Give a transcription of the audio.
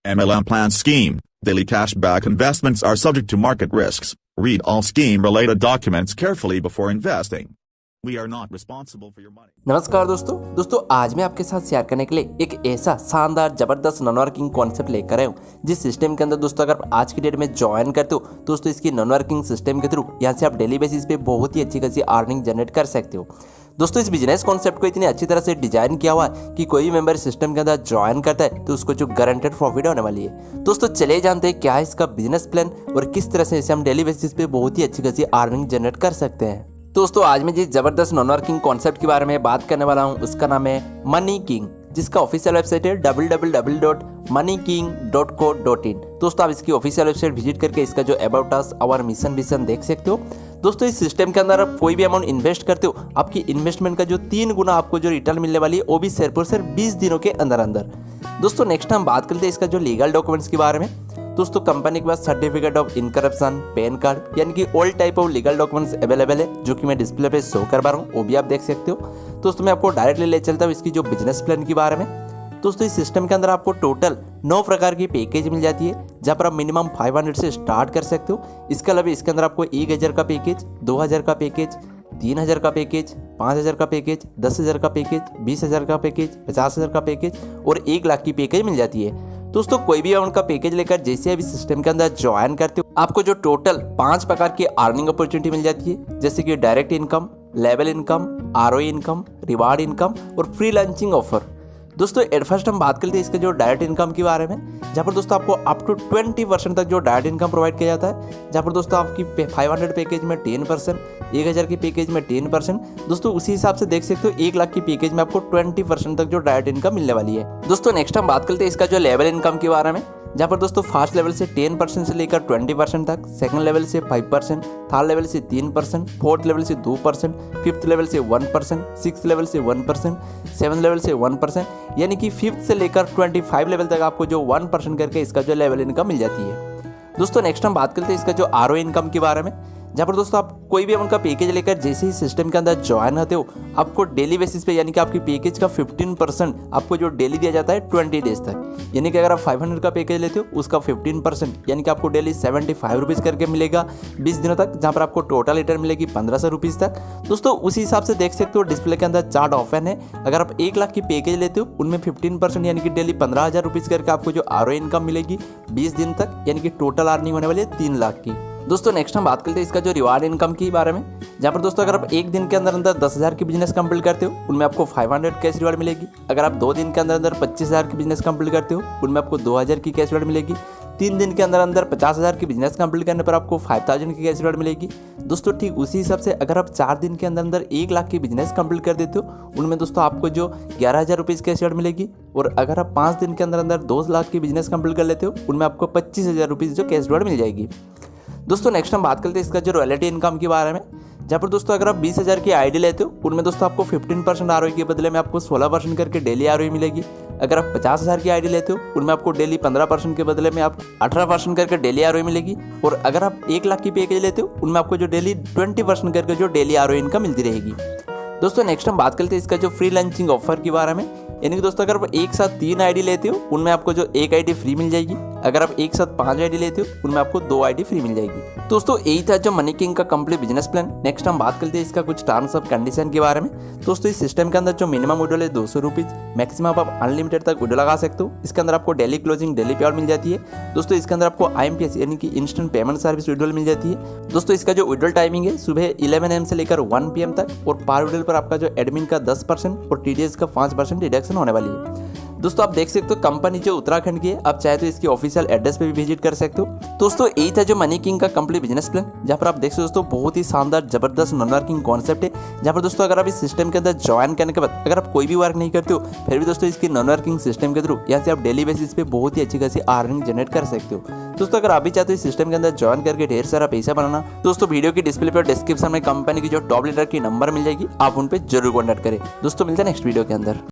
MLM plan scheme. Daily cashback investments are subject to market risks. Read all scheme-related documents carefully before investing. We are not responsible for your money. नमस्कार दोस्तों आज मैं आपके साथ share करने के लिए एक ऐसा शानदार जबरदस्त नॉन वर्किंग कॉन्सेप्ट लेकर आया हूँ जिस सिस्टम के अंदर दोस्तों अगर आज की डेट में ज्वाइन करते हो तो दोस्तों इसकी नॉन वर्किंग सिस्टम के थ्रू यहाँ से आप डेली बेसिस पे बहुत ही अच्छी खासी अर्निंग जनरेट कर सकते हो। दोस्तों इस बिजनेस कॉन्सेप्ट को इतनी अच्छी तरह से डिजाइन किया हुआ है कि कोई भी मेंबर सिस्टम के अंदर ज्वाइन करता है तो उसको जो गारंटेड प्रॉफिट होने वाली है। दोस्तों चले जानते हैं क्या है इसका बिजनेस प्लान और किस तरह से इसे हम डेली बेसिस पे बहुत ही अच्छी खासी अर्निंग जनरेट कर सकते हैं। दोस्तों आज मैं जिस जबरदस्त नॉन वर्किंग कॉन्सेप्ट के बारे में बात करने वाला हूँ उसका नाम है मनी किंग, जिसका ऑफिशियल वेबसाइट है www.moneyking.co.in। दोस्तों आप इसकी ऑफिशियल वेबसाइट विजिट करके इसका जो about us our mission vision देख सकते हो। दोस्तों इस सिस्टम के अंदर आप कोई भी अमाउंट इन्वेस्ट करते हो आपकी इन्वेस्टमेंट का जो 3 गुना आपको जो रिटर्न मिलने वाली है वो भी सिर्फ और सिर्फ 20 दिनों के अंदर अंदर। दोस्तों नेक्स्ट हम बात करते हैं इसका जो लीगल डॉक्यूमेंट्स के बारे में। दोस्तों कंपनी के पास certificate of encryption, pan card यानी कि all type of legal documents available है जो कि मैं डिस्प्ले पे शो करवा रहा हूँ, वो भी आप देख सकते हो। दोस्तों मैं आपको डायरेक्टली ले चलता हूँ इसकी जो बिजनेस प्लान के बारे में। दोस्तों इस सिस्टम के अंदर आपको टोटल 9 प्रकार की पैकेज मिल जाती है जहाँ पर आप मिनिमम 500 से स्टार्ट कर सकते हो। इसके अलावा इसके अंदर आपको 1000 का पैकेज, 2000 का पैकेज, 3000 का पैकेज, 5000 का पैकेज, 10,000 का पैकेज, 20,000 का पैकेज, 50,000 का पैकेज और 1 लाख की पैकेज मिल जाती है। दोस्तों कोई भी अमाउंट का पैकेज लेकर जैसे अभी सिस्टम के अंदर ज्वाइन करते हो आपको जो टोटल 5 प्रकार की अर्निंग अपॉर्चुनिटी मिल जाती है, जैसे कि direct income, level income, ROE income, reward income और फ्री लॉन्चिंग ऑफर। दोस्तों एट फर्स्ट हम बात करते हैं इसके जो डायरेक्ट इनकम के बारे में, जहाँ पर दोस्तों आपको अप टू 20% तक जो डायरेक्ट इनकम प्रोवाइड किया जाता है। जहाँ पर दोस्तों आपकी 500 पैकेज में 10%, 1000 की पैकेज में 10%। दोस्तों उसी हिसाब से देख सकते हो 1 लाख की पैकेज में आपको 20% तक जो डायरेक्ट इनकम मिलने वाली है। दोस्तों नेक्स्ट हम बात करते हैं इसका जो लेवल इनकम के बारे में, जहाँ पर दोस्तों फर्स्ट लेवल से 10% से लेकर 20% तक, सेकंड लेवल से 5%, थर्ड लेवल से 3%, फोर्थ लेवल से 2%, फिफ्थ लेवल से 1%, सिक्स लेवल से 1%, सेवन लेवल से 1%, यानी कि फिफ्थ से लेकर 25 लेवल तक आपको जो 1% करके इसका जो लेवल इनकम मिल जाती है। दोस्तों नेक्स्ट हम बात करते हैं इसका जो आरओ इनकम के बारे में, जहाँ पर दोस्तों आप कोई भी अमाउंट का पैकेज लेकर जैसे ही सिस्टम के अंदर ज्वाइन होते हो आपको डेली बेसिस पे यानी कि आपकी पैकेज का 15% आपको जो डेली दिया जाता है 20 डेज तक। यानी कि अगर आप 500 का पैकेज लेते हो उसका 15% यानी कि आपको डेली 75 रुपीज़ करके मिलेगा 20 दिनों तक, जहाँ पर आपको टोटल रिटर्न मिलेगी 1500 रुपीज़ तक। दोस्तों उसी हिसाब से देख सकते हो डिस्प्ले के अंदर चार्ट ऑप्शन है। अगर आप 1 लाख की पैकेज लेते हो उनमें 15% यानी कि डेली 15,000 रुपीज़ करके आपको जो आरओ इनकम मिलेगी 20 दिन तक, यानी कि टोटल अर्निंग होने वाली है 3 लाख की। दोस्तों नेक्स्ट हम बात करते हैं इसका जो रिवार्ड इनकम के बारे में, जहाँ पर दोस्तों अगर आप 1 दिन के अंदर अंदर 10,000 की बिजनेस कंप्लीट करते हो उनमें आपको 500 कैश रिवार्ड मिलेगी। अगर आप 2 दिन के अंदर अंदर 25,000 की बिजनेस कंप्लीट करते हो उनमें आपको 2,000 की कैश रिवार्ड मिलेगी। 3 दिन के अंदर अंदर 50,000 की बिजनेस कंप्लीट करने पर आपको 5,000 की कैश रिवार्ड मिलेगी। दोस्तों ठीक उसी हिसाब से अगर आप 4 दिन के अंदर अंदर 1 लाख की बिजनेस कंप्लीट कर देते हो उनमें दोस्तों आपको जो 11,000 रुपीज़ कैश रिवार्ड मिलेगी। और अगर आप 5 दिन के अंदर अंदर 2 लाख की बिजनेस कंप्लीट कर लेते हो उनमें आपको 25,000 रुपीज़ जो कैश रिवार्ड मिल जाएगी। दोस्तों नेक्स्ट हम बात करते हैं इसका जो रॉयल्टी इनकम के बारे में, जहाँ पर दोस्तों अगर आप 20,000 की आईडी लेते हो उनमें दोस्तों आपको 15% आरओई के बदले में आपको 16% करके डेली आरओई मिलेगी। अगर आप 50,000 की आईडी लेते हो उनमें आपको डेली 15% के बदले में आप 18% करके डेली आरओई मिलेगी। और अगर आप 1 लाख की पैकेज लेते हो उनमें आपको जो डेली 20% करके जो डेली आरओई इनकम मिलती रहेगी। दोस्तों नेक्स्ट हम बात करते हैं इसका जो फ्री लॉन्चिंग ऑफर के बारे में, यानी कि दोस्तों अगर आप एक साथ 3 आईडी लेते हो उनमें आपको जो 1 आईडी फ्री मिल जाएगी। अगर आप एक साथ 5 आईडी लेते हो उनमें आपको 2 आईडी फ्री मिल जाएगी। दोस्तों यही था जो मनी किंग का कंप्लीट बिजनेस प्लान। नेक्स्ट हम बात करते हैं इसका कुछ टर्म्स ऑफ कंडीशन के बारे में। दोस्तों इस सिस्टम के अंदर जो मिनिमम विड्रॉल है 200 रुपीज़, मैक्सिमम आप अनलिमिटेड तक विड्रॉल लगा सकते हो। इसके अंदर आपको डेली क्लोजिंग, डेली पे आउट मिल जाती है। दोस्तों इसके अंदर आपको IMPS यानी कि इंस्टेंट पेमेंट सर्विस विड्रॉल मिल जाती है। दोस्तों इसका जो विड्रॉल टाइमिंग है सुबह 11 AM से लेकर 1 PM तक, और पर विड्रॉल पर आपका जो एडमिन का 10% और TDS का 5% डिडक्शन होने वाली है। दोस्तों आप देख सकते हो कंपनी जो उत्तराखंड की है, आप चाहे तो इसकी ऑफिशियल एड्रेस पे भी विजिट कर सकते हो। दोस्तों यही था जो मनी किंग का कंप्लीट बिजनेस प्लान, जहाँ पर आप देख सकते हो दोस्तों बहुत ही शानदार जबरदस्त नॉन वर्किंग कॉन्सेप्ट है। जहाँ पर दोस्तों अगर आप इस सिस्टम के अंदर ज्वाइन करने के बाद अगर आप कोई भी वर्क नहीं करते हो फिर भी दोस्तों इसकी नॉन वर्किंग सिस्टम के थ्रू यहाँ से आप डेली बेसिस पे बहुत ही अच्छी खासी अर्निंग जनरेट कर सकते हो। दोस्तों अगर आप भी चाहते हो इस सिस्टम के अंदर ज्वाइन करके ढेर सारा पैसा बनाना, दोस्तों वीडियो की डिस्प्ले पर डिस्क्रिप्शन में कंपनी की जो टॉप लीडर की नंबर मिल जाएगी, आप उन पर जरूर कॉन्टैक्ट करें। दोस्तों मिलते हैं नेक्स्ट वीडियो के अंदर।